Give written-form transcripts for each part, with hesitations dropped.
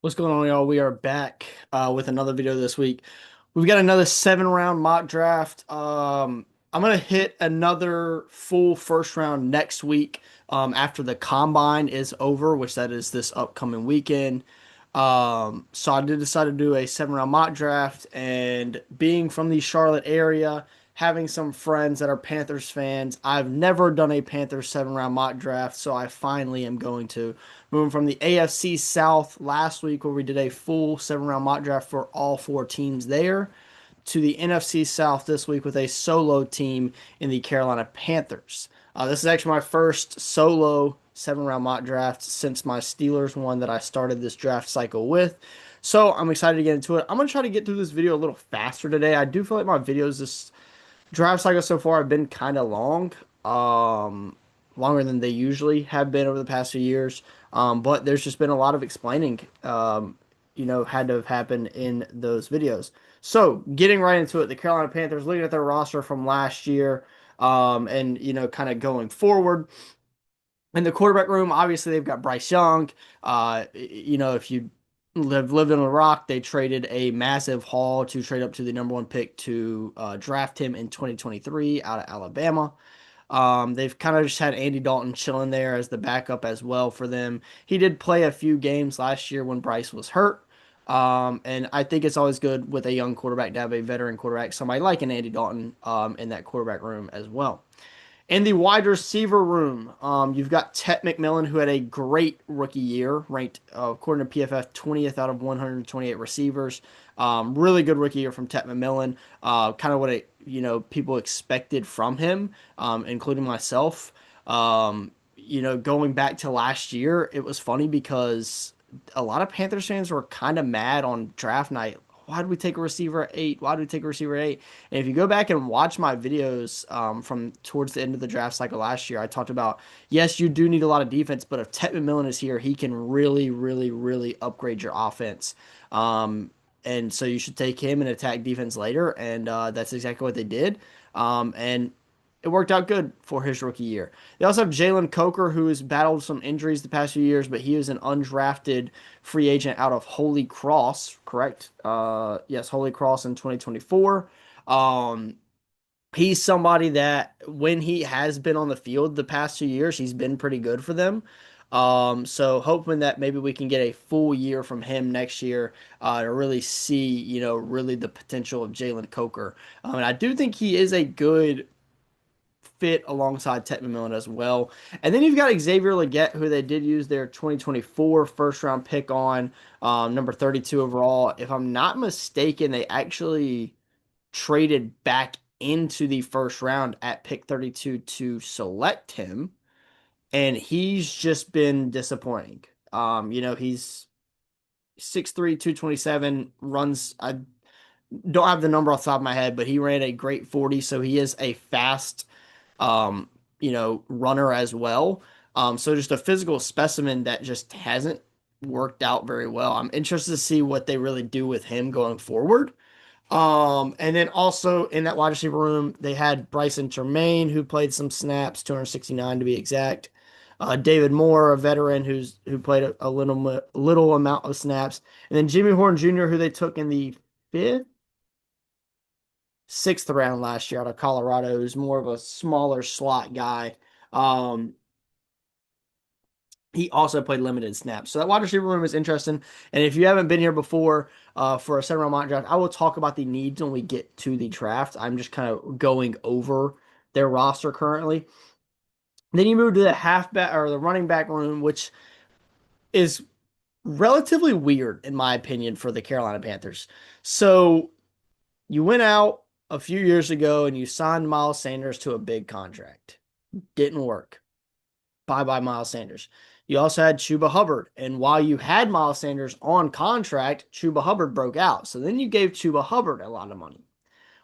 What's going on, y'all? We are back with another video this week. We've got another 7 round mock draft. I'm gonna hit another full first round next week after the combine is over, which that is this upcoming weekend. So I did decide to do a 7 round mock draft, and being from the Charlotte area, having some friends that are Panthers fans, I've never done a Panthers 7 round mock draft, so I finally am going to. Moving from the AFC South last week, where we did a full 7 round mock draft for all four teams there, to the NFC South this week with a solo team in the Carolina Panthers. This is actually my first solo 7 round mock draft since my Steelers one that I started this draft cycle with. So I'm excited to get into it. I'm going to try to get through this video a little faster today. I do feel like my videos this draft cycle so far have been kind of long, longer than they usually have been over the past few years. But there's just been a lot of explaining, had to have happened in those videos. So getting right into it, the Carolina Panthers, looking at their roster from last year, and kind of going forward. In the quarterback room, obviously they've got Bryce Young. If you lived on the Rock, they traded a massive haul to trade up to the number one pick to draft him in 2023 out of Alabama. They've kind of just had Andy Dalton chilling there as the backup as well for them. He did play a few games last year when Bryce was hurt. And I think it's always good with a young quarterback to have a veteran quarterback, somebody like an Andy Dalton, in that quarterback room as well. In the wide receiver room, you've got Tet McMillan, who had a great rookie year, ranked, according to PFF, 20th out of 128 receivers. Really good rookie year from Tet McMillan. Kind of what people expected from him, including myself. Going back to last year, it was funny because a lot of Panthers fans were kind of mad on draft night. Why did we take a receiver at 8? Why did we take a receiver at 8? And if you go back and watch my videos from towards the end of the draft cycle last year, I talked about, yes, you do need a lot of defense, but if Tet McMillan is here, he can really, really, really upgrade your offense. And so you should take him and attack defense later. And that's exactly what they did. And it worked out good for his rookie year. They also have Jalen Coker, who has battled some injuries the past few years, but he is an undrafted free agent out of Holy Cross, correct? Yes, Holy Cross in 2024. Um, he's somebody that when he has been on the field the past 2 years, he's been pretty good for them. So hoping that maybe we can get a full year from him next year to really see, really the potential of Jalen Coker. And I do think he is a good fit alongside Tet McMillan as well. And then you've got Xavier Legette, who they did use their 2024 first round pick on, number 32 overall. If I'm not mistaken, they actually traded back into the first round at pick 32 to select him. And he's just been disappointing. He's 6'3", 227, runs. I don't have the number off the top of my head, but he ran a great 40, so he is a fast runner as well. So just a physical specimen that just hasn't worked out very well. I'm interested to see what they really do with him going forward. And then also in that wide receiver room, they had Bryson Tremaine, who played some snaps, 269 to be exact. David Moore, a veteran who played a little amount of snaps, and then Jimmy Horn Jr., who they took in the fifth, sixth round last year out of Colorado, who's more of a smaller slot guy. Um, he also played limited snaps. So that wide receiver room is interesting. And if you haven't been here before for a 7 round mock draft, I will talk about the needs when we get to the draft. I'm just kind of going over their roster currently. Then you move to the halfback or the running back room, which is relatively weird in my opinion for the Carolina Panthers. So you went out a few years ago and you signed Miles Sanders to a big contract. Didn't work. Bye bye, Miles Sanders. You also had Chuba Hubbard. And while you had Miles Sanders on contract, Chuba Hubbard broke out. So then you gave Chuba Hubbard a lot of money.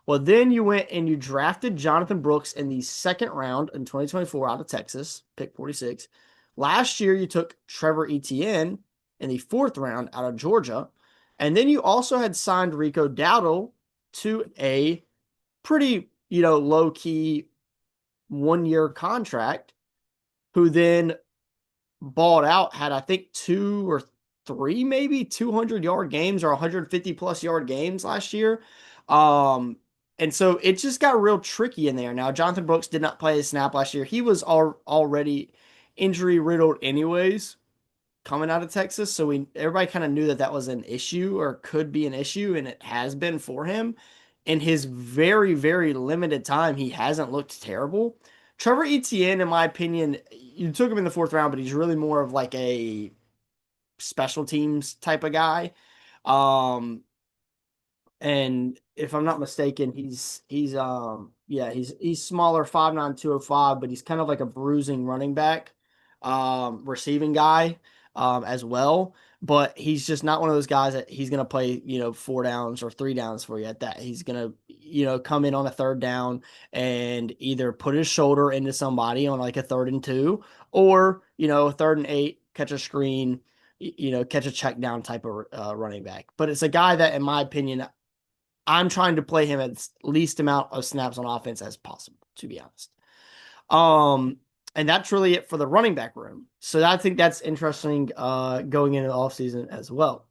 Well, then you went and you drafted Jonathan Brooks in the second round in 2024 out of Texas, pick 46. Last year, you took Trevor Etienne in the fourth round out of Georgia. And then you also had signed Rico Dowdle to a pretty, low key 1 year contract, who then balled out, had I think three, maybe 200-yard games or 150 plus yard games last year. Um, and so it just got real tricky in there. Now, Jonathan Brooks did not play a snap last year. He was already injury riddled anyways coming out of Texas. So everybody kind of knew that that was an issue or could be an issue, and it has been for him. In his very, very limited time, he hasn't looked terrible. Trevor Etienne, in my opinion, you took him in the fourth round, but he's really more of like a special teams type of guy. Um, and if I'm not mistaken, he's smaller, 5'9", 205, but he's kind of like a bruising running back, receiving guy, as well. But he's just not one of those guys that he's gonna play, four downs or three downs for you at that. He's gonna, come in on a third down and either put his shoulder into somebody on like a 3rd and 2, or, a 3rd and 8, catch a screen, catch a check down type of running back. But it's a guy that, in my opinion, I'm trying to play him at least amount of snaps on offense as possible, to be honest. And that's really it for the running back room. So I think that's interesting going into the offseason as well.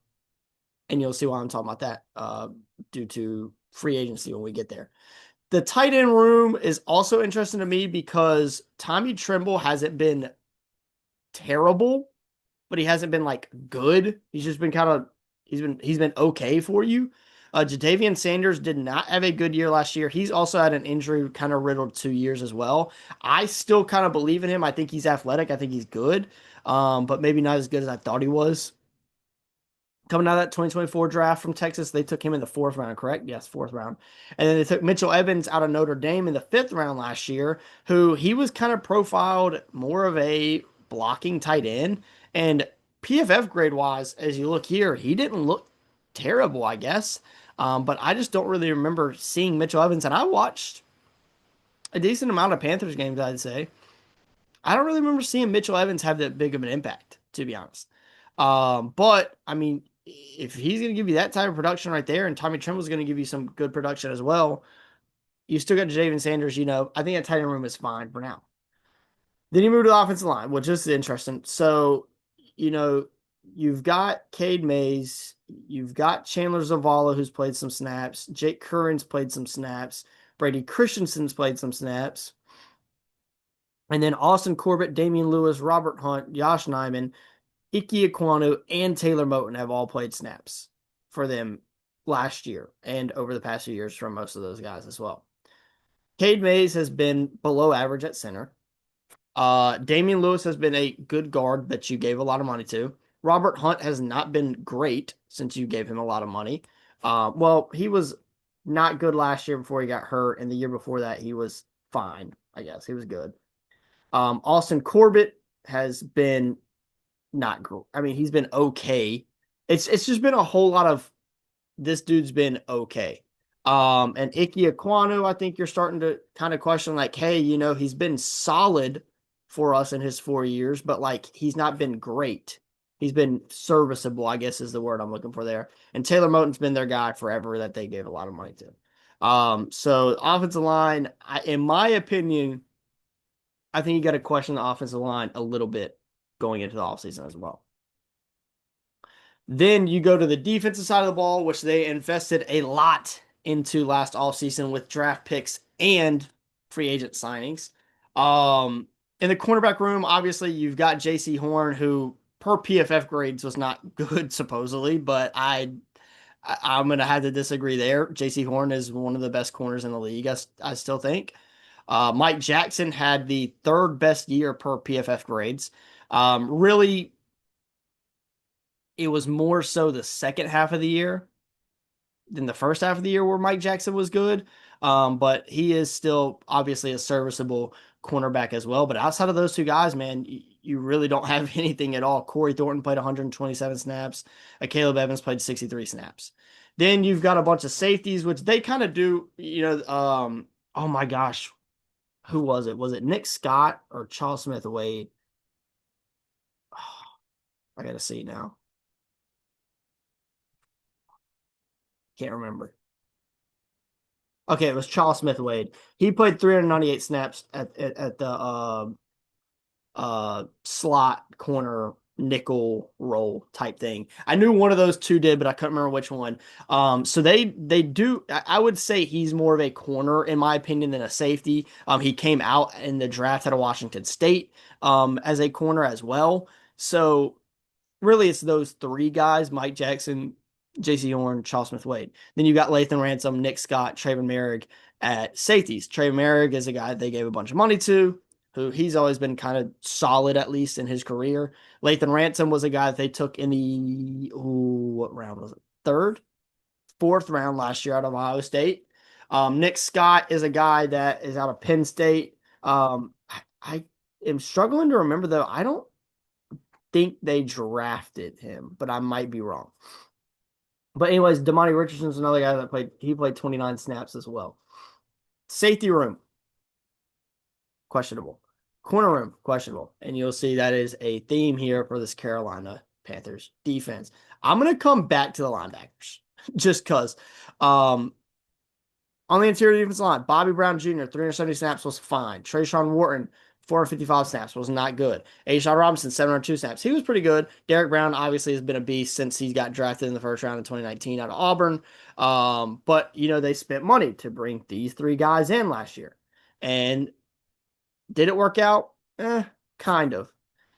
And you'll see why I'm talking about that due to free agency when we get there. The tight end room is also interesting to me because Tommy Tremble hasn't been terrible, but he hasn't been like good. He's just been he's been okay for you. Jadavian Sanders did not have a good year last year. He's also had an injury kind of riddled 2 years as well. I still kind of believe in him. I think he's athletic. I think he's good, but maybe not as good as I thought he was. Coming out of that 2024 draft from Texas, they took him in the fourth round, correct? Yes, fourth round. And then they took Mitchell Evans out of Notre Dame in the fifth round last year, who he was kind of profiled more of a blocking tight end. And PFF grade wise, as you look here, he didn't look terrible, I guess. But I just don't really remember seeing Mitchell Evans. And I watched a decent amount of Panthers games, I'd say. I don't really remember seeing Mitchell Evans have that big of an impact, to be honest. But I mean, if he's going to give you that type of production right there, and Tommy Tremble's going to give you some good production as well, you still got Jadavian Sanders. I think that tight end room is fine for now. Then you move to the offensive line, which is interesting. So, you know, you've got Cade Mays, you've got Chandler Zavala, who's played some snaps. Jake Curran's played some snaps. Brady Christensen's played some snaps. And then Austin Corbett, Damian Lewis, Robert Hunt, Josh Nyman, Ike Ekwonu, and Taylor Moton have all played snaps for them last year and over the past few years from most of those guys as well. Cade Mays has been below average at center. Damian Lewis has been a good guard that you gave a lot of money to. Robert Hunt has not been great since you gave him a lot of money. Well, he was not good last year before he got hurt, and the year before that he was fine, I guess. He was good. Austin Corbett has been not great. I mean, he's been okay. It's just been a whole lot of this dude's been okay. And Ike Ekwonu, I think you're starting to kind of question, like, hey, he's been solid for us in his 4 years, but like he's not been great. He's been serviceable, I guess is the word I'm looking for there. And Taylor Moton's been their guy forever that they gave a lot of money to. So offensive line, in my opinion, I think you got to question the offensive line a little bit going into the offseason as well. Then you go to the defensive side of the ball, which they invested a lot into last offseason with draft picks and free agent signings. In the cornerback room, obviously, you've got J.C. Horn, who per PFF grades was not good, supposedly, but I'm going to have to disagree there. J.C. Horn is one of the best corners in the league, I still think. Mike Jackson had the third best year per PFF grades. Really, it was more so the second half of the year than the first half of the year where Mike Jackson was good. But he is still obviously a serviceable cornerback as well. But outside of those two guys, man, you really don't have anything at all. Corey Thornton played 127 snaps. Caleb Evans played 63 snaps. Then you've got a bunch of safeties, which they kind of do, oh my gosh. Who was it? Was it Nick Scott or Charles Smith Wade? Oh, I got to see now. Can't remember. Okay, it was Charles Smith Wade. He played 398 snaps at the slot corner nickel role type thing. I knew one of those two did, but I couldn't remember which one. So they do. I would say he's more of a corner in my opinion than a safety. He came out in the draft out of Washington State as a corner as well. So really it's those three guys: Mike Jackson, J.C. Horn, Charles Smith Wade. Then you got Lathan Ransom, Nick Scott, Traven Merrick at safeties. Traven Merrick is a guy they gave a bunch of money to, who he's always been kind of solid, at least in his career. Lathan Ransom was a guy that they took in the, what round was it? Third, fourth round last year out of Ohio State. Nick Scott is a guy that is out of Penn State. I am struggling to remember, though. I don't think they drafted him, but I might be wrong. But anyways, Damani Richardson's another guy that played 29 snaps as well. Safety room, questionable. Corner room, questionable. And you'll see that is a theme here for this Carolina Panthers defense. I'm going to come back to the linebackers just because. On the interior defensive line, Bobby Brown Jr., 370 snaps was fine. Trayshawn Wharton, 455 snaps was not good. A'Shawn Robinson, 702 snaps. He was pretty good. Derek Brown obviously has been a beast since he got drafted in the first round in 2019 out of Auburn. But, they spent money to bring these three guys in last year. And did it work out? Kind of.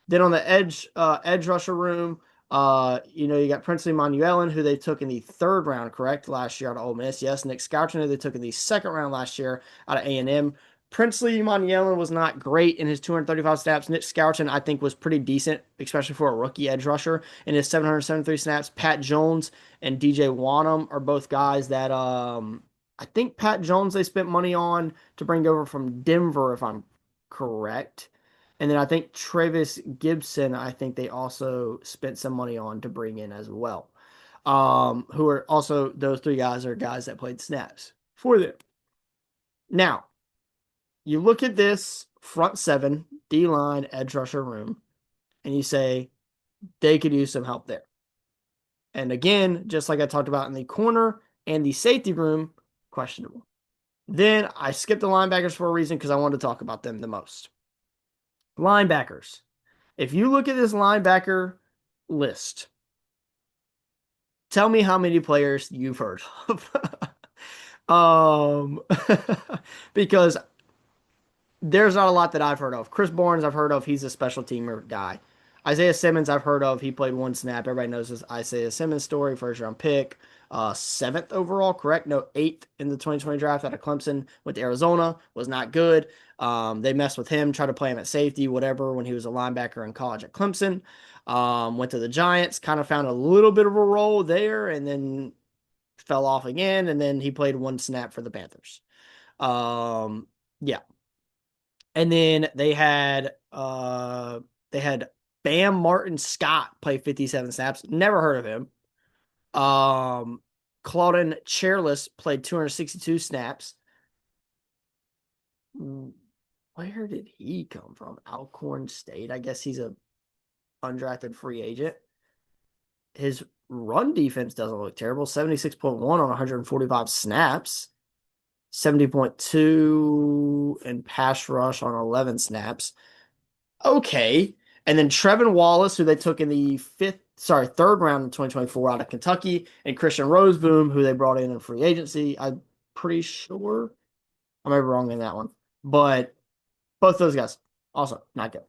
Then on the edge rusher room, you got Princely Manuelin, who they took in the third round, correct, last year out of Ole Miss. Yes, Nick Scouchen, who they took in the second round last year out of A&M. Princely Manuelin was not great in his 235 snaps. Nick Scouchen, I think, was pretty decent, especially for a rookie edge rusher in his 773 snaps. Pat Jones and DJ Wanham are both guys that I think Pat Jones they spent money on to bring over from Denver, if I'm correct. And then I think Travis Gibson, I think they also spent some money on to bring in as well. Who are also, those three guys are guys that played snaps for them. Now, you look at this front seven, D-line, edge rusher room, and you say they could use some help there. And again, just like I talked about in the corner and the safety room, questionable. Then I skipped the linebackers for a reason because I wanted to talk about them the most. Linebackers. If you look at this linebacker list, tell me how many players you've heard of. Because there's not a lot that I've heard of. Chris Barnes, I've heard of. He's a special teamer guy. Isaiah Simmons, I've heard of. He played one snap. Everybody knows this Isaiah Simmons story. First round pick. Seventh overall, correct? No, eighth in the 2020 draft out of Clemson. Went to Arizona. Was not good. They messed with him, tried to play him at safety, whatever, when he was a linebacker in college at Clemson. Went to the Giants, kind of found a little bit of a role there, and then fell off again. And then he played one snap for the Panthers. Yeah. And then they had Bam Martin Scott play 57 snaps. Never heard of him. Claudin Chairless played 262 snaps. Where did he come from? Alcorn State. I guess he's a undrafted free agent. His run defense doesn't look terrible. 76.1 on 145 snaps. 70.2 in pass rush on 11 snaps. Okay. And then Trevin Wallace, who they took in the third round in 2024 out of Kentucky, and Christian Roseboom, who they brought in free agency. I'm pretty sure. I might be wrong in that one. But both those guys, also not good.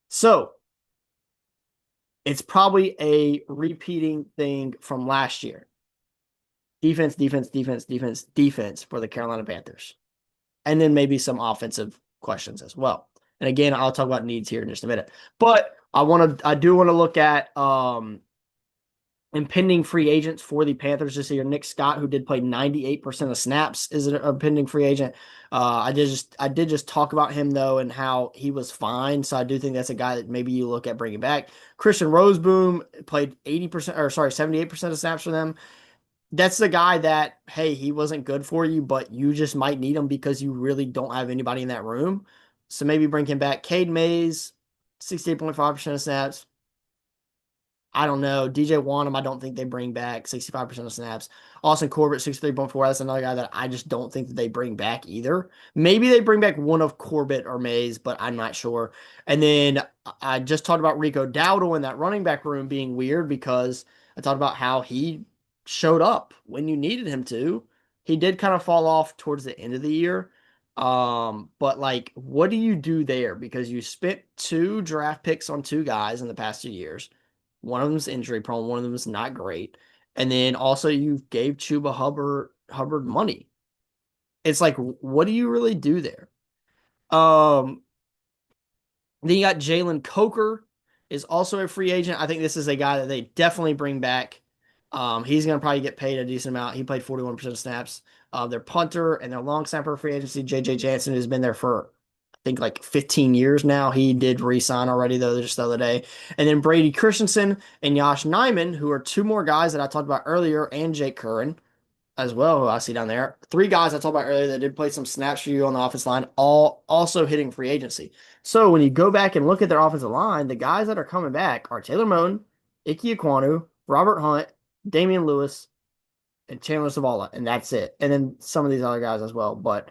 So it's probably a repeating thing from last year. Defense, defense, defense, defense, defense for the Carolina Panthers. And then maybe some offensive questions as well. And again, I'll talk about needs here in just a minute. But I do want to look at impending free agents for the Panthers this year. Nick Scott, who did play 98% of snaps, is an impending free agent. I did just talk about him though and how he was fine. So I do think that's a guy that maybe you look at bringing back. Christian Roseboom played 78% of snaps for them. That's the guy that, hey, he wasn't good for you, but you just might need him because you really don't have anybody in that room. So maybe bring him back. Cade Mays, 68.5% of snaps. I don't know. DJ Wanham, I don't think they bring back 65% of snaps. Austin Corbett, 63.4. That's another guy that I just don't think that they bring back either. Maybe they bring back one of Corbett or Mays, but I'm not sure. And then I just talked about Rico Dowdle in that running back room being weird because I talked about how he showed up when you needed him to. He did kind of fall off towards the end of the year. But like, what do you do there? Because you spent two draft picks on two guys in the past 2 years. One of them's injury prone, one of them is not great. And then also you gave Chuba Hubbard money. It's like, what do you really do there? Um, then you got Jalen Coker is also a free agent. I think this is a guy that they definitely bring back. He's going to probably get paid a decent amount. He played 41% of snaps. Their punter and their long snapper free agency, JJ Jansen, who's been there for, I think, like 15 years now. He did re-sign already, though, just the other day. And then Brady Christensen and Josh Nyman, who are two more guys that I talked about earlier, and Jake Curran as well, who I see down there. Three guys I talked about earlier that did play some snaps for you on the offense line, all also hitting free agency. So when you go back and look at their offensive line, the guys that are coming back are Taylor Moton, Ike Ekwonu, Robert Hunt, Damian Lewis, and Chandler Zavala, and that's it. And then some of these other guys as well, but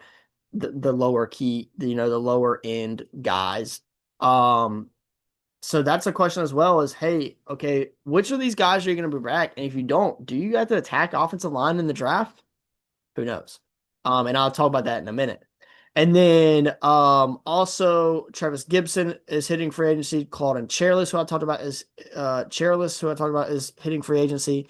the lower key, the lower end guys. So that's a question as well is, hey, okay, which of these guys are you going to bring back? And if you don't, do you have to attack offensive line in the draft? Who knows? And I'll talk about that in a minute. And then also Travis Gibson is hitting free agency. Claudin Chairless, who I talked about, is hitting free agency.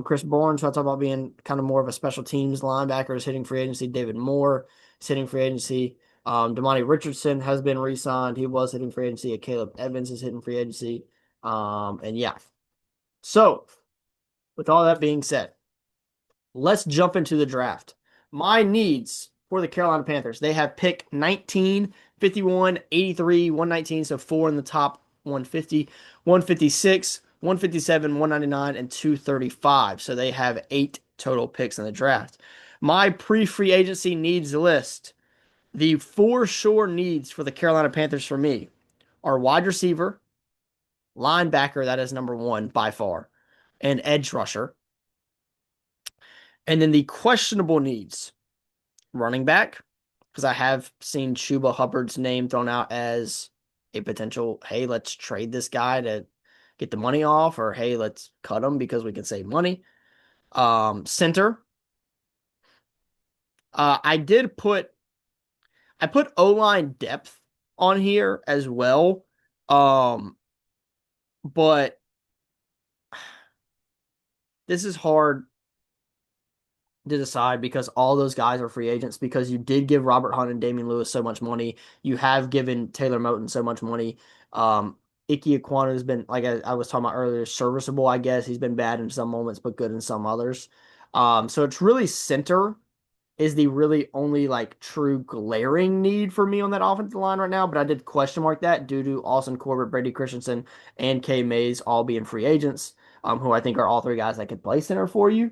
Chris Barnes, who I talked about being kind of more of a special teams linebacker, is hitting free agency. David Moore is hitting free agency. Damani Richardson has been re-signed. He was hitting free agency. Caleb Evans is hitting free agency. And yeah. So, with all that being said, let's jump into the draft. My needs for the Carolina Panthers. They have pick 19, 51, 83, 119, so four in the top 150, 156, 157, 199, and 235. So they have 8 total picks in the draft. My pre-free agency needs list. The 4 sure needs for the Carolina Panthers for me are wide receiver, linebacker, that is number 1 by far, and edge rusher. And then the questionable needs, running back, because I have seen Chuba Hubbard's name thrown out as a potential, hey, let's trade this guy to get the money off, or hey, let's cut him because we can save money. Center. I put O-line depth on here as well. But this is hard to decide because all those guys are free agents, because you did give Robert Hunt and Damian Lewis so much money. You have given Taylor Moton so much money. Ike Ekwonu has been, like I was talking about earlier, serviceable, I guess. He's been bad in some moments, but good in some others. So it's really center is the really only like true glaring need for me on that offensive line right now. But I did question mark that due to Austin Corbett, Brady Christensen, and K Mays all being free agents, who I think are all 3 guys that could play center for you.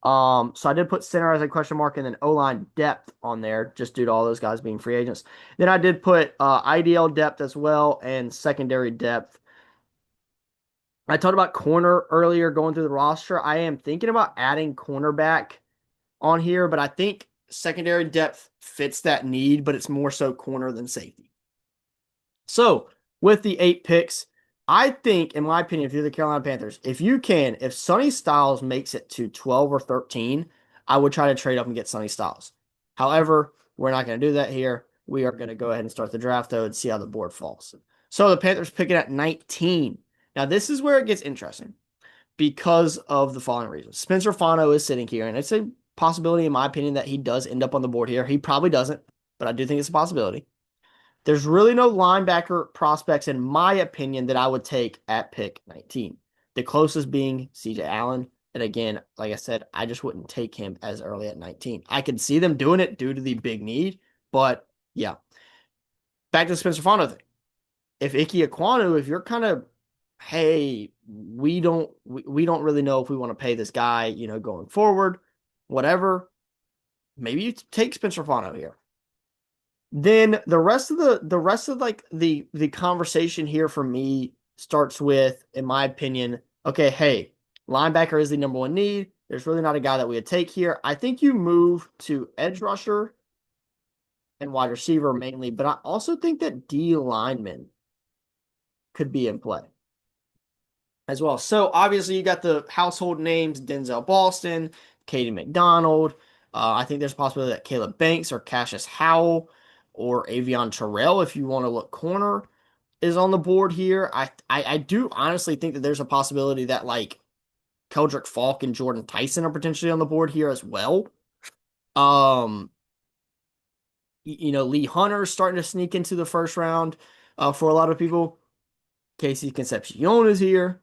So I did put center as a question mark and then O-line depth on there just due to all those guys being free agents. Then I did put IDL depth as well and secondary depth. I talked about corner earlier going through the roster. I am thinking about adding cornerback on here, but I think secondary depth fits that need, but it's more so corner than safety. So with the 8 picks, I think, in my opinion, if you're the Carolina Panthers, if Sonny Styles makes it to 12 or 13, I would try to trade up and get Sonny Styles. However, we're not going to do that here. We are going to go ahead and start the draft, though, and see how the board falls. So the Panthers picking at 19. Now, this is where it gets interesting because of the following reasons. Spencer Fano is sitting here, and it's a possibility, in my opinion, that he does end up on the board here. He probably doesn't, but I do think it's a possibility. There's really no linebacker prospects, in my opinion, that I would take at pick 19. The closest being CJ Allen. And again, like I said, I just wouldn't take him as early at 19. I could see them doing it due to the big need, but yeah. Back to the Spencer Fano thing. If Ike Ekwonu, if you're kind of, hey, we don't really know if we want to pay this guy, going forward, whatever, maybe you take Spencer Fano here. Then the rest of like the conversation here for me starts with, in my opinion, Okay, hey, linebacker is the number one need. There's really not a guy that we would take here. I think you move to edge rusher and wide receiver mainly, but I also think that D lineman could be in play as well. So obviously you got the household names Denzel Boston, Katie McDonald. I think there's a possibility that Caleb Banks or Cassius Howell or Avion Terrell, if you want to look corner, is on the board here. I do honestly think that there's a possibility that like Keldrick Falk and Jordan Tyson are potentially on the board here as well. Um, Lee Hunter starting to sneak into the first round for a lot of people. Casey Concepcion is here.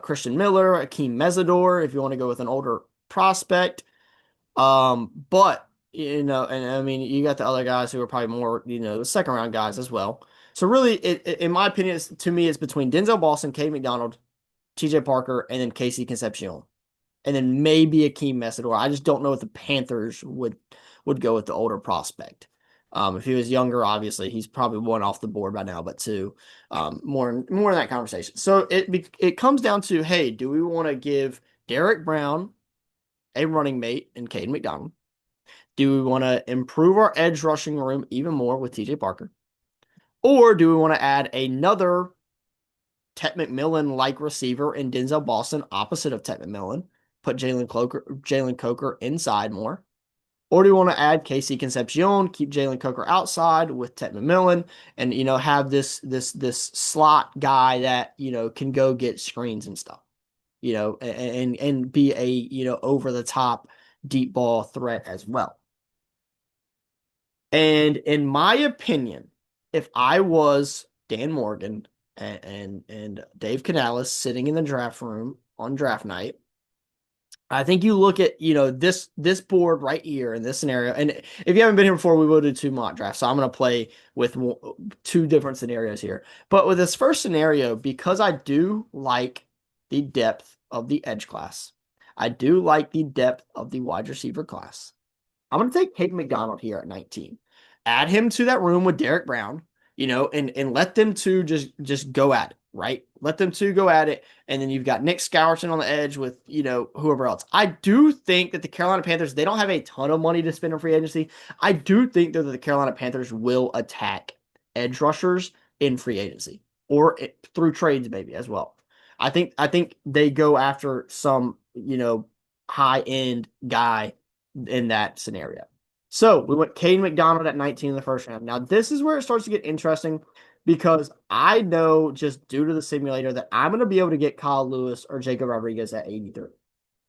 Christian Miller, Akeem Mesidor, if you want to go with an older prospect. But and I mean, you got the other guys who are probably more, the second round guys as well. So really, in my opinion, to me, it's between Denzel Boston, Cade McDonald, TJ Parker, and then Casey Concepcion, and then maybe Akeem Mesidor. I just don't know if the Panthers would go with the older prospect. If he was younger, obviously he's probably one off the board by now, but two, more in that conversation. So it comes down to, hey, do we want to give Derek Brown a running mate in Caden McDonald? Do we want to improve our edge rushing room even more with TJ Parker? Or do we want to add another Tet McMillan like receiver in Denzel Boston opposite of Tet McMillan? Put Jalen Coker inside more. Or do you want to add Casey Concepcion, keep Jalen Coker outside with Tet McMillan, and have this slot guy that can go get screens and stuff, and be a over the top deep ball threat as well. And in my opinion, if I was Dan Morgan and Dave Canales sitting in the draft room on draft night, I think you look at, this board right here in this scenario. And if you haven't been here before, we will do two mock drafts. So I'm going to play with two different scenarios here. But with this first scenario, because I do like the depth of the edge class, I do like the depth of the wide receiver class. I'm going to take Cade McDonald here at 19. Add him to that room with Derek Brown, and let them two just go at it, right? Let them two go at it. And then you've got Nick Scourton on the edge with, whoever else. I do think that the Carolina Panthers, they don't have a ton of money to spend on free agency. I do think that the Carolina Panthers will attack edge rushers in free agency or through trades maybe as well. I think they go after some, high end guy in that scenario. So we went Cade McDonald at 19 in the first round. Now, this is where it starts to get interesting because I know just due to the simulator that I'm going to be able to get Kyle Lewis or Jacob Rodriguez at 83.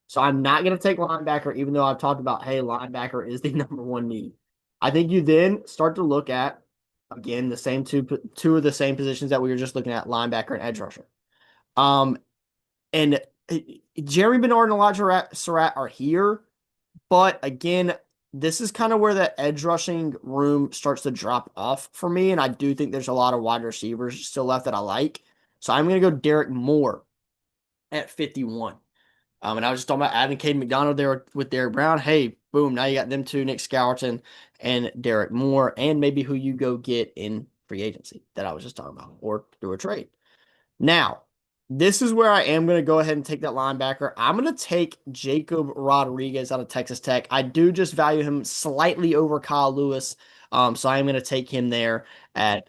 So I'm not going to take linebacker, even though I've talked about, hey, linebacker is the number one need. I think you then start to look at, again, the same two of the same positions that we were just looking at, linebacker and edge rusher. And Jeremy Bernard and Elijah Surratt are here. But again, this is kind of where the edge rushing room starts to drop off for me. And I do think there's a lot of wide receivers still left that I like. So I'm going to go Derek Moore at 51. And I was just talking about adding Cade McDonald there with Derek Brown. Hey, boom, now you got them two, Nick Scourton and Derek Moore, and maybe who you go get in free agency that I was just talking about or through a trade. Now, this is where I am going to go ahead and take that linebacker. I'm going to take Jacob Rodriguez out of Texas Tech. I do just value him slightly over Kyle Lewis. So I'm going to take him there at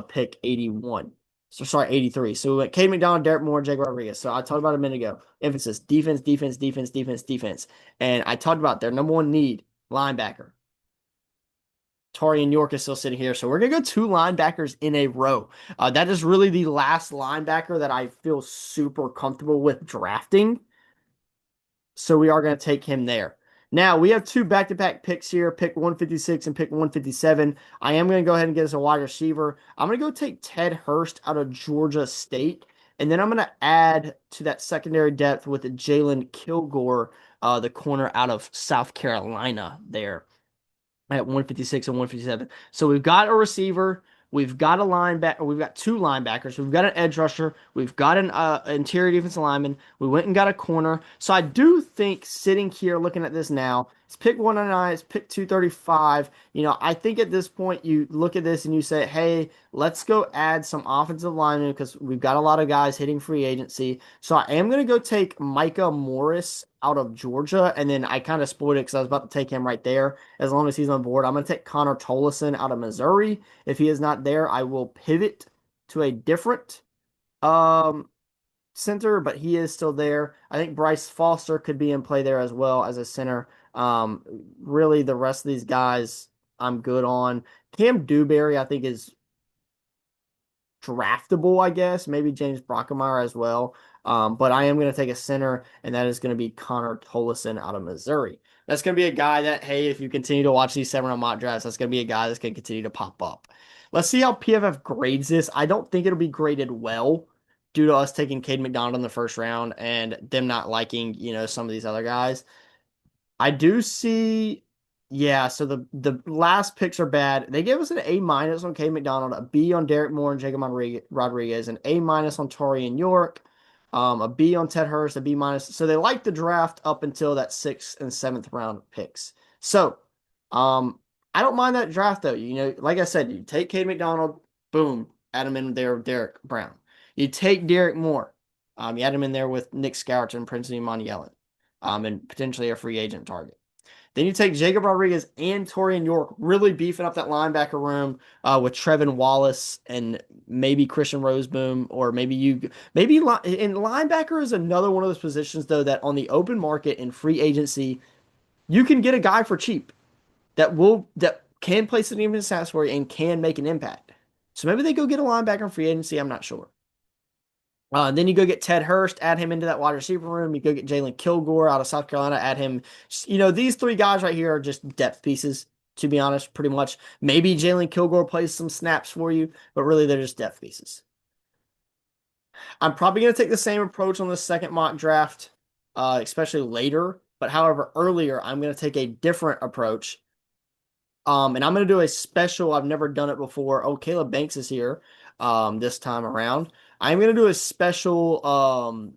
pick 81. So sorry, 83. So we went Cade McDonald, Derek Moore, Jacob Rodriguez. So I talked about a minute ago. Emphasis, defense, defense, defense, defense, defense. And I talked about their number one need, linebacker. Torian York is still sitting here. So we're going to go two linebackers in a row. That is really the last linebacker that I feel super comfortable with drafting. So we are going to take him there. Now, we have two back-to-back picks here, pick 156 and pick 157. I am going to go ahead and get us a wide receiver. I'm going to go take Ted Hurst out of Georgia State. And then I'm going to add to that secondary depth with Jalen Kilgore, the corner out of South Carolina there at 156 and 157. So we've got a receiver, we've got a linebacker, we've got two linebackers, we've got an edge rusher, we've got an interior defensive lineman, we went and got a corner. So I do think sitting here looking at this now, It's pick 199, it's pick 235. I think at this point you look at this and you say, hey, let's go add some offensive linemen because we've got a lot of guys hitting free agency. So I am going to go take Micah Morris out of Georgia. And then I kind of spoiled it because I was about to take him right there. As long as he's on board, I'm going to take Connor Tolleson out of Missouri. If he is not there, I will pivot to a different um, center, but he is still there. I think Bryce Foster could be in play there as well as a center. Um, Really, the rest of these guys I'm good on. Cam Dewberry, I think, is draftable, I guess. Maybe James Brockemeyer as well. But I am going to take a center, and that is going to be Connor Tolleson out of Missouri. That's going to be a guy that, hey, if you continue to watch these 7 round mock drafts, that's going to be a guy that's going to continue to pop up. Let's see how PFF grades this. I don't think it'll be graded well due to us taking Cade McDonald in the first round and them not liking, some of these other guys. I do see, yeah. So the last picks are bad. They gave us an A minus on K McDonald, a B on Derek Moore and Jacob Rodriguez, an A minus on Torian York, a B on Ted Hurst, a B minus. So they like the draft up until that 6th and 7th round picks. So, um, I don't mind that draft though. Like I said, you take K McDonald, boom, add him in there with Derek Brown. You take Derek Moore, you add him in there with Nick Scouch and Prince Emmanuel, and potentially a free agent target. Then you take Jacob Rodriguez and Torian York, really beefing up that linebacker room with Trevin Wallace and maybe Christian Roseboom, or and linebacker is another one of those positions though that on the open market in free agency you can get a guy for cheap that can play significant stats for you and can make an impact. So maybe they go get a linebacker in free agency. I'm not sure. Then you go get Ted Hurst, add him into that wide receiver room. You go get Jalen Kilgore out of South Carolina, add him. These 3 guys right here are just depth pieces, to be honest, pretty much. Maybe Jalen Kilgore plays some snaps for you, but really they're just depth pieces. I'm probably going to take the same approach on the second mock draft, especially later. But however, earlier, I'm going to take a different approach. And I'm going to do a special. I've never done it before. Oh, Caleb Banks is here this time around. I'm going to do a special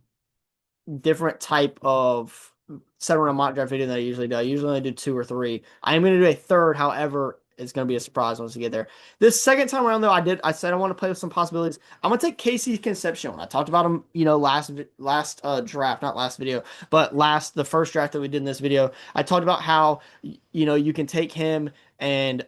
different type of 7 round mock draft video than I usually do. I usually only do 2 or 3. I am going to do a third, however, it's going to be a surprise once we get there. This second time around, though, I said I want to play with some possibilities. I'm going to take Casey Concepcion. I talked about him, last draft, not last video, but the first draft that we did in this video. I talked about how, you can take him and,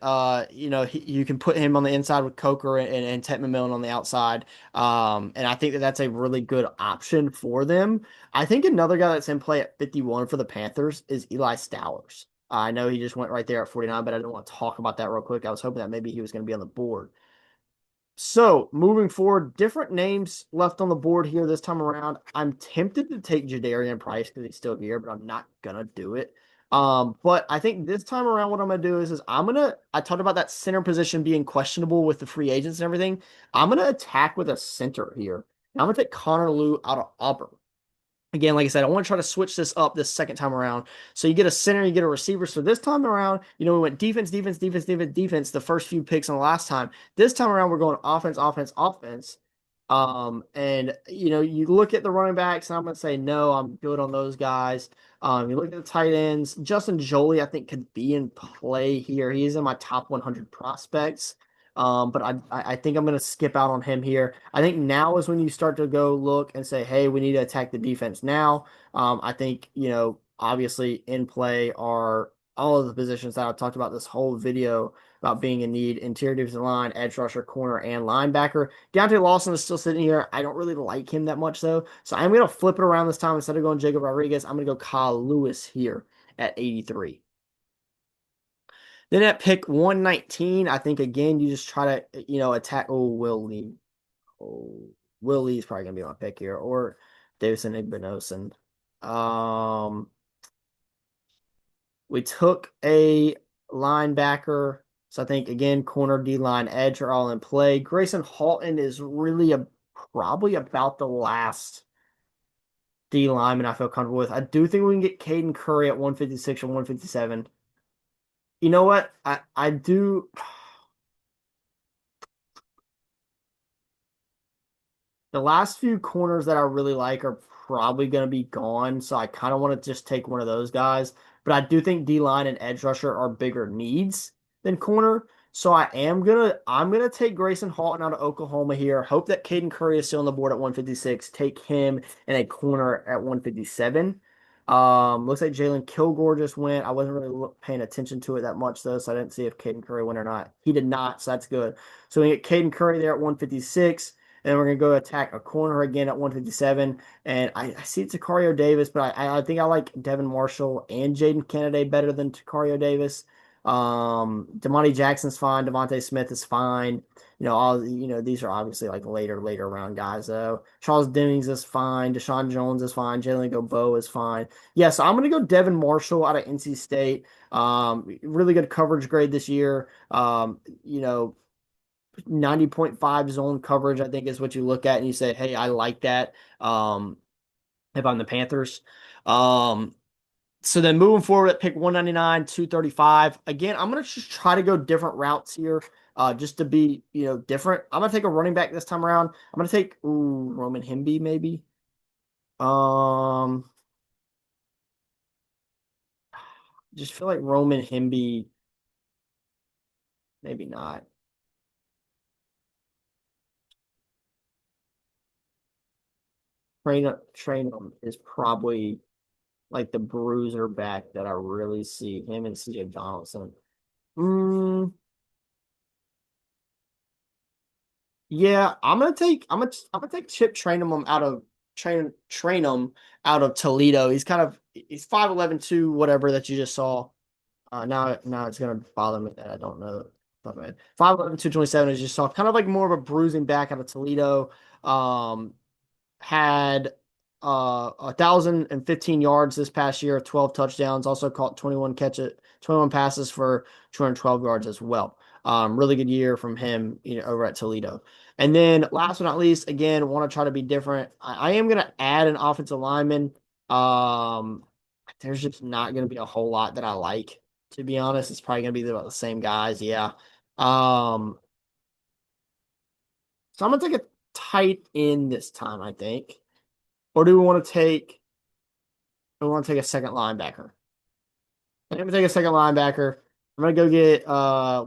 you can put him on the inside with Coker and Ted McMillan on the outside. And I think that that's a really good option for them. I think another guy that's in play at 51 for the Panthers is Eli Stowers. I know he just went right there at 49, but I didn't want to talk about that real quick. I was hoping that maybe he was going to be on the board. So moving forward, different names left on the board here this time around. I'm tempted to take Jadarian Price because he's still here, but I'm not gonna do it. But I think this time around, what I'm gonna do is I talked about that center position being questionable with the free agents and everything. I'm gonna attack with a center here. And I'm gonna take Connor Lew out of Auburn. Again, like I said, I want to try to switch this up this second time around. So you get a center, you get a receiver. So this time around, we went defense, defense, defense, defense, defense the first few picks on the last time. This time around, we're going offense, offense, offense. And you look at the running backs, and I'm gonna say no, I'm good on those guys. You look at the tight ends, Justin Jolie, I think could be in play here. He's in my top 100 prospects. But I think I'm going to skip out on him here. I think now is when you start to go look and say, hey, we need to attack the defense now. I think, obviously in play are all of the positions that I've talked about this whole video about being in need: interior defensive line, edge rusher, corner, and linebacker. Deontay Lawson is still sitting here. I don't really like him that much, though. So I'm going to flip it around this time. Instead of going Jacob Rodriguez, I'm going to go Kyle Lewis here at 83. Then at pick 119, I think again you just try to, attack. Oh, Will Lee. Oh, Will Lee's probably gonna be my pick here, or Davison Igbinosun. Um, we took a linebacker, so I think again corner, D line, edge are all in play. Grayson Halton is really probably about the last D lineman I feel comfortable with. I do think we can get Caden Curry at 156 or 157. You know what? I do. The last few corners that I really like are probably going to be gone, so I kind of want to just take one of those guys. But I do think D line and edge rusher are bigger needs than corner. So I'm gonna take Grayson Halton out of Oklahoma here. Hope that Caden Curry is still on the board at 156. Take him in a corner at 157. Looks like Jalen Kilgore just went. I wasn't really paying attention to it that much though, so I didn't see if Caden Curry went or not. He did not, so that's good. So we get Caden Curry there at 156. And we're gonna go attack a corner again at 157. And I see Tacario Davis, but I think I like Devin Marshall and Jaden Kennedy better than Tacario Davis. Demonte Jackson's fine. Devontae Smith is fine. These are obviously like later round guys though. Charles Dennings is fine. Deshaun Jones is fine. Jalen Gobo is fine. Yeah, so I'm gonna go Devin Marshall out of NC State. Really good coverage grade this year. 90.5 zone coverage, I think, is what you look at and you say, hey, I like that. If I'm the Panthers. Um, so then moving forward at pick 199, 235. Again, I'm gonna just try to go different routes here. Just to be, different. I'm gonna take a running back this time around. I'm gonna take Roman Himby, maybe. Um, just feel like Roman Himby, maybe not. Train is probably like the bruiser back that I really see him and CJ Donaldson. Mm, yeah, I'm gonna take Chip Trainum out of train him out of Toledo. He's 5'11", 2, whatever that you just saw. Now it's gonna bother me that I don't know. 5'11", 227 is just saw kind of like more of a bruising back out of Toledo. Um, had 1,015 yards this past year, 12 touchdowns, also caught 21 passes for 212 yards as well. Really good year from him, over at Toledo. And then last but not least, again, want to try to be different. I am going to add an offensive lineman. Um, there's just not going to be a whole lot that I like, to be honest. It's probably going to be about the same guys. Yeah. Um, so I'm going to take a tight end this time, I think. Or do we want to take? We want to take a second linebacker. I'm gonna take a second linebacker. I'm gonna go get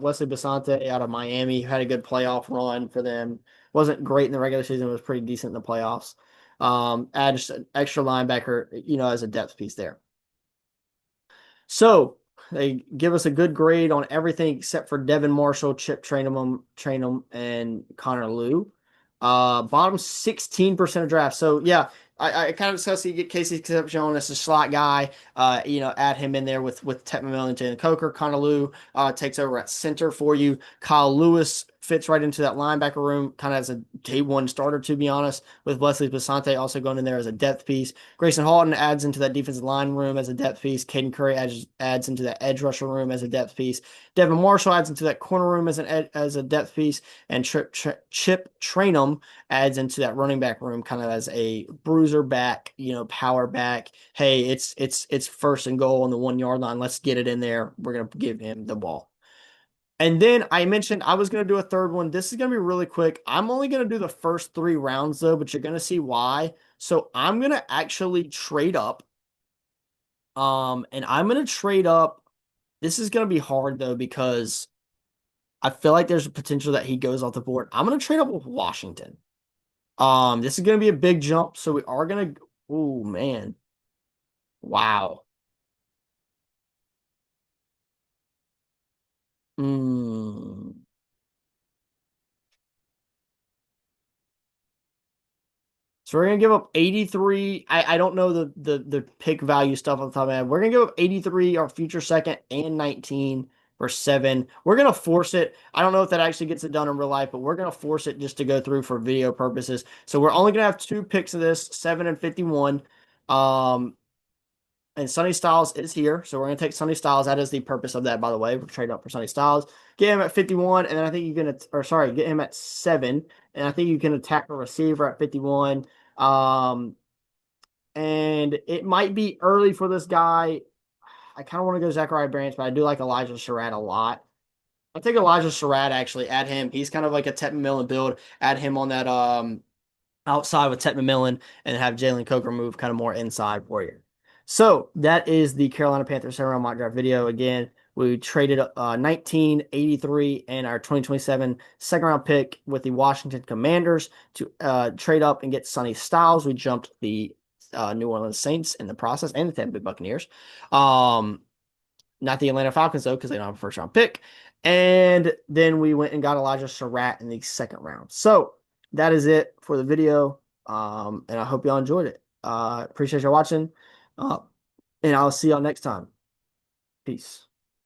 Wesley Basante out of Miami. Had a good playoff run for them. Wasn't great in the regular season. Was pretty decent in the playoffs. Add just an extra linebacker, as a depth piece there. So they give us a good grade on everything except for Devin Marshall, Chip Trainum, and Connor Liu. Bottom 16% of drafts. So yeah, I kind of discussed you get Casey Concepcion as a slot guy. Add him in there with Tech McMillan and Jalen Coker. Connor Liu takes over at center for you. Kyle Lewis fits right into that linebacker room, kind of as a day one starter, to be honest, with Wesley Basante also going in there as a depth piece. Grayson Halton adds into that defensive line room as a depth piece. Caden Curry adds into that edge rusher room as a depth piece. Devin Marshall adds into that corner room as a depth piece. And Chip Trainum adds into that running back room kind of as a bruiser back, power back. Hey, it's first and goal on the 1 yard line. Let's get it in there. We're going to give him the ball. And then I mentioned I was going to do a third one. This is going to be really quick. I'm only going to do the first 3 rounds though, but you're going to see why. So I'm going to actually trade up. And I'm going to trade up. This is going to be hard though, because I feel like there's a potential that he goes off the board. I'm going to trade up with Washington. This is going to be a big jump. So we are going to, oh man. Wow. Mm. So we're gonna give up 83. I don't know the pick value stuff on the top of my head. We're gonna give up 83, our future second, and 19 for 7. We're gonna force it. I don't know if that actually gets it done in real life, but we're gonna force it just to go through for video purposes. So we're only gonna have 2 picks of this, 7 and 51. Um, and Sonny Styles is here, so we're gonna take Sonny Styles. That is the purpose of that, by the way. We're trading up for Sonny Styles. Get him at 51, and then I think you can, or sorry, get him at 7, and I think you can attack a receiver at 51. Um, and it might be early for this guy. I kind of want to go Zachariah Branch, but I do like Elijah Surratt a lot. I think Elijah Surratt actually. Add him. He's kind of like a Tech McMillan build. Add him on that outside with Tet McMillan and have Jalen Coker move kind of more inside for you. So that is the Carolina Panthers 7 round mock draft video. Again, we traded 1983 and our 2027 second round pick with the Washington Commanders to trade up and get Sonny Styles. We jumped the New Orleans Saints in the process and the Tampa Bay Buccaneers. Not the Atlanta Falcons, though, because they don't have a first round pick. And then we went and got Elijah Surratt in the second round. So that is it for the video. And I hope y'all enjoyed it. Appreciate y'all watching. And I'll see y'all next time. Peace.